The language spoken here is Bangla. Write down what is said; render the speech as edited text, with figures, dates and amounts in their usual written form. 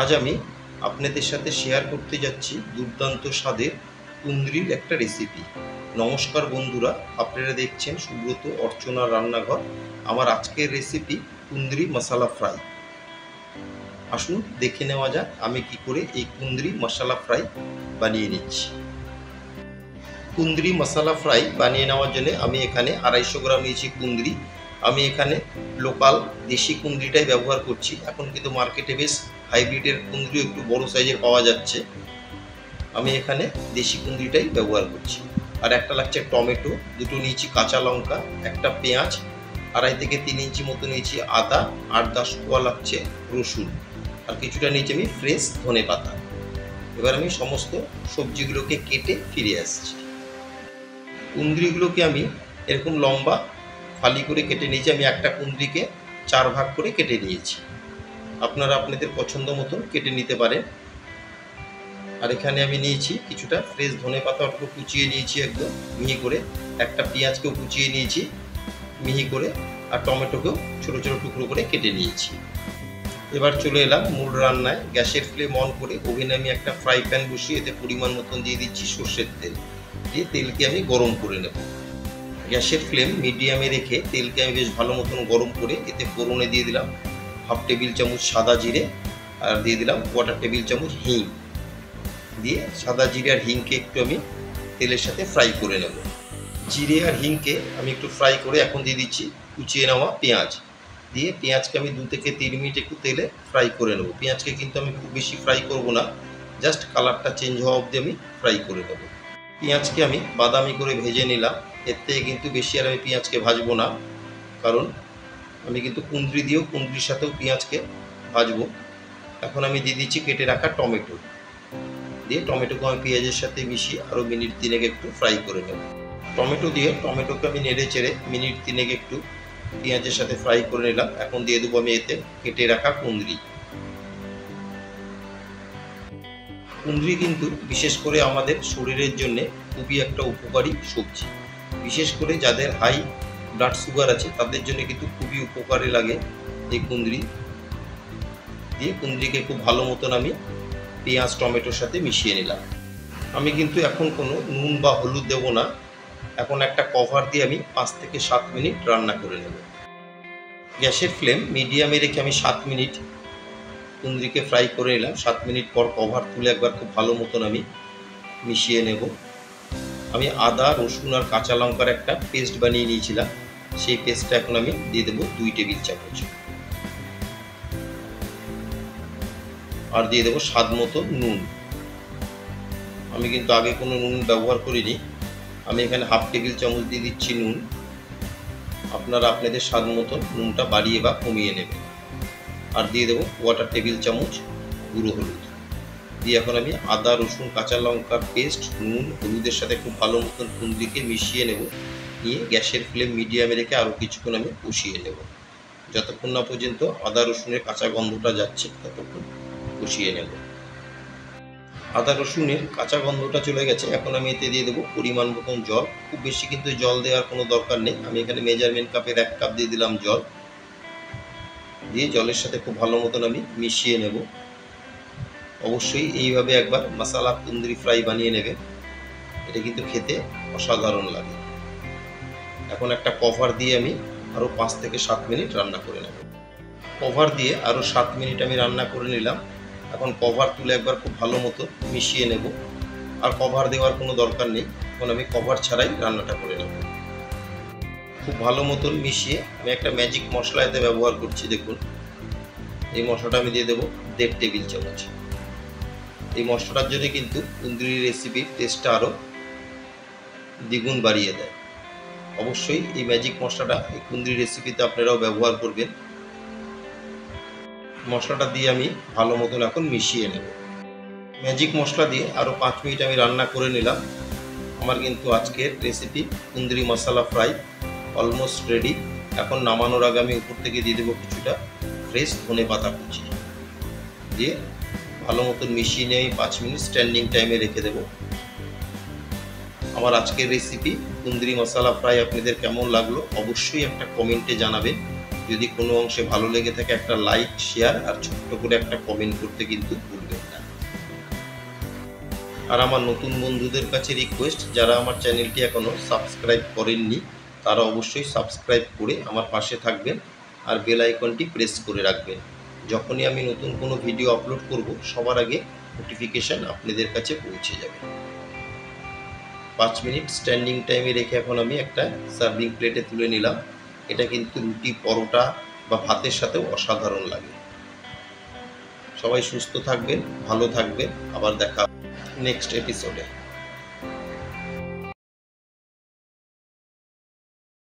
আজ আমি আপনাদের সাথে শেয়ার করতে যাচ্ছি দুর্দান্ত স্বাদের কুঁদরির একটা রেসিপি। নমস্কার বন্ধুরা, আপনারা দেখছেন সুব্রত অর্চনার রান্নাঘর। আমার আজকের রেসিপি কুঁদরি মশলা ফ্রাই। আসুন দেখে নেওয়া যাক আমি কি করে এই কুঁদরি মশলা ফ্রাই বানিয়ে নিচ্ছি। কুঁদরি মশলা ফ্রাই বানিয়ে নেওয়ার জন্য আমি এখানে 250 গ্রাম নিয়েছি কুঁদরি। আমি এখানে লোকাল দেশি কুঁদরিটাই ব্যবহার করছি। এখন কিন্তু মার্কেটে বেশ হাইব্রিডের কুঁদরি একটু বড় সাইজের পাওয়া যাচ্ছে। আমি এখানে দেশি কুঁদরিটাই ব্যবহার করছি। আর একটা লাগছে টমেটো, দুটো নিয়েছি কাঁচা লঙ্কা, একটা পেঁয়াজ, 2.5 থেকে 3 ইঞ্চি মতো নিয়েছি আদা, 8-10 কোয়া লাগছে রসুন, আর কিছুটা নিয়েছি আমি ফ্রেশ ধনেপাতা। এবার আমি সমস্ত সবজিগুলোকে কেটে ফিরে আসছি। কুঁদরিগুলোকে আমি এরকম লম্বা ফালি করে কেটে নিয়েছি। আমি একটা কুঁদরিকে 4 ভাগ করে কেটে নিয়েছি। আপনারা আপনাদের পছন্দ মতন কেটে নিতে পারেন। আর এখানে আমি নিয়েছি কিছুটা ফ্রেশ ধনেপাতা, ওটাকে কুচিয়ে নিয়েছি একদম মিহি করে। একটা পেঁয়াজকেও কুচিয়ে নিয়েছি মিহি করে, আর টমেটোকেও ছোটো ছোটো টুকরো করে কেটে নিয়েছি। এবার চলে এলাম মূল রান্নায়। গ্যাসের ফ্লেম অন করে ওভেনে আমি একটা ফ্রাই প্যান বসিয়ে এতে পরিমাণ মতন দিয়ে দিচ্ছি সর্ষের তেল। দিয়ে তেলকে আমি গরম করে নেব। গ্যাসের ফ্লেম মিডিয়ামে রেখে তেলকে আমি বেশ ভালো মতন গরম করে এতে ফোড়নে দিয়ে দিলাম 1/2 টেবিল চামচ সাদা জিরে, আর দিয়ে দিলাম 1/4 টেবিল চামচ হিং। দিয়ে সাদা জিরে আর হিংকে একটু আমি তেলের সাথে ফ্রাই করে নেব। জিরে আর হিংকে আমি একটু ফ্রাই করে এখন দিয়ে দিচ্ছি কুচিয়ে নেওয়া পেঁয়াজ। দিয়ে পেঁয়াজকে আমি 2 থেকে 3 মিনিট একটু তেলে ফ্রাই করে নেব। পেঁয়াজকে কিন্তু আমি খুব বেশি ফ্রাই করব না, জাস্ট কালারটা চেঞ্জ হওয়া অবধি আমি ফ্রাই করে নেব। পেঁয়াজকে আমি বাদামি করে ভেজে নিলাম। এর থেকে কিন্তু বেশি আর আমি পেঁয়াজকে ভাজবো না, কারণ আমি কিন্তু কুঁদরি দিয়েও কুঁদরির সাথেও পেঁয়াজকে ভাজবো। এখন আমি দিয়ে দিচ্ছি কেটে রাখা টমেটো। দিয়ে টমেটোকে আমি পেঁয়াজের সাথে মিশিয়ে আরও মিনিট 3 একটু ফ্রাই করে নেব। টমেটো দিয়ে টমেটোকে আমি নেড়ে চেড়ে মিনিট 3 একটু পেঁয়াজের সাথে ফ্রাই করে নিলাম। এখন দিয়ে দেবো আমি এতে কেটে রাখা কুঁদরি। কুঁদরি কিন্তু বিশেষ করে আমাদের শরীরের জন্য খুবই একটা উপকারী সবজি। বিশেষ করে যাদের হাই ব্লাড সুগার আছে তাদের জন্য কিন্তু খুবই উপকারে লাগে এই কুঁদরি। দিয়ে কুঁদরিকে খুব ভালো মতন আমি পেঁয়াজ টমেটোর সাথে মিশিয়ে নিলাম। আমি কিন্তু এখন কোনো নুন বা হলুদ দেবো না। এখন একটা কভার দিয়ে আমি 5 থেকে 7 মিনিট রান্না করে নেব। গ্যাসের ফ্লেম মিডিয়ামে রেখে আমি 7 মিনিট কুঁদরিকে ফ্রাই করে নিলাম। 7 মিনিট পর কভার তুলে একবার খুব ভালো মতন আমি মিশিয়ে নেব। আমি আদা রসুন আর কাঁচা লঙ্কার একটা পেস্ট বানিয়ে নিয়েছিলাম, সেই পেস্টটা এখন আমি দিয়ে দেবো 2 টেবিল চামচ। আর দিয়ে দেবো স্বাদ মতো নুন। আমি কিন্তু আগে কোনো নুন ব্যবহার করিনি। আমি এখানে 1/2 টেবিল চামচ দিয়ে দিচ্ছি নুন। আপনারা আপনাদের স্বাদ মতো নুনটা বাড়িয়ে বা কমিয়ে নেবেন। আর দিয়ে দেবো 1/4 টেবিল চামচ গুঁড়ো হলুদ। দিয়ে এখন আমি আদা রসুন কাঁচা লঙ্কার পেস্ট নুন হলুদের সাথে খুব ভালো মতন কুঁদরিকে মিশিয়ে নেব। নিয়ে গ্যাসের ফ্লেম মিডিয়ামে রেখে আরও কিছুক্ষণ আমি কষিয়ে নেব, যতক্ষণ না পর্যন্ত আদা রসুনের কাঁচা গন্ধটা যাচ্ছে ততক্ষণ কষিয়ে নেব। আদা রসুনের কাঁচা গন্ধটা চলে গেছে। এখন আমি এতে দিয়ে দেবো পরিমাণ মতন জল। খুব বেশি কিন্তু জল দেওয়ার কোনো দরকার নেই। আমি এখানে মেজারমেন্ট কাপের 1 কাপ দিয়ে দিলাম জল। দিয়ে জলের সাথে খুব ভালো মতন আমি মিশিয়ে নেব। অবশ্যই এইভাবে একবার মশলা কুঁদরি ফ্রাই বানিয়ে নেবে, এটা কিন্তু খেতে অসাধারণ লাগে। এখন একটা কভার দিয়ে আমি আরও 5 থেকে 7 মিনিট রান্না করে নেব। কভার দিয়ে আরও 7 মিনিট আমি রান্না করে নিলাম। এখন কভার তুলে একবার খুব ভালো মতো মিশিয়ে নেব। আর কভার দেওয়ার কোনো দরকার নেই, এখন আমি কভার ছাড়াই রান্নাটা করে নেব। খুব ভালো মতন মিশিয়ে আমি একটা ম্যাজিক মশলা এতে ব্যবহার করছি। দেখুন, এই মশলাটা আমি দিয়ে দেবো 1.5 টেবিল চামচ। এই মশলাটার জন্য কিন্তু কুঁদরি রেসিপির টেস্টটা আরও দ্বিগুণ বাড়িয়ে দেয়। অবশ্যই এই ম্যাজিক মশলাটা এই কুঁদরি রেসিপিতে আপনারাও ব্যবহার করবেন। মশলাটা দিয়ে আমি ভালো মতন এখন মিশিয়ে নেব। ম্যাজিক মশলা দিয়ে আরও 5 মিনিট আমি রান্না করে নিলাম। আমার কিন্তু আজকের রেসিপি কুঁদরি মশলা ফ্রাই অলমোস্ট রেডি। এখন নামানোর আগে আমি উপর থেকে দিয়ে দেবো কিছুটা ফ্রেশ ধনেপাতা কুচি। দিয়ে ভালো মতন মিশিয়ে নিয়ে আমি 5 মিনিট স্ট্যান্ডিং টাইমে রেখে দেবো। আমার আজকের রেসিপি কুঁদরি মশলা ফ্রাই আপনাদের কেমন লাগলো অবশ্যই একটা কমেন্টে জানাবেন। যদি কোনো অংশে ভালো লেগে থাকে একটা লাইক, শেয়ার আর ছোট্ট করে একটা কমেন্ট করতে কিন্তু ভুলবেন না। আর আমার নতুন বন্ধুদের কাছে রিকোয়েস্ট, যারা আমার চ্যানেলটি এখনও সাবস্ক্রাইব করেননি তারা অবশ্যই সাবস্ক্রাইব করে আমার পাশে থাকবেন আর বেল আইকনটি প্রেস করে রাখবেন। যখনই আমি নতুন কোনো ভিডিও আপলোড করব সবার আগে নোটিফিকেশান আপনাদের কাছে পৌঁছে যাবে। 5 মিনিট স্ট্যান্ডিং টাইমে রেখে এখন আমি একটা সার্ভিং প্লেটে তুলে নিলাম। এটা কিন্তু রুটি, পরোটা বা ভাতের সাথেও অসাধারণ লাগে। সবাই সুস্থ থাকবেন, ভালো থাকবেন, আবার দেখা নেক্সট এপিসোডে।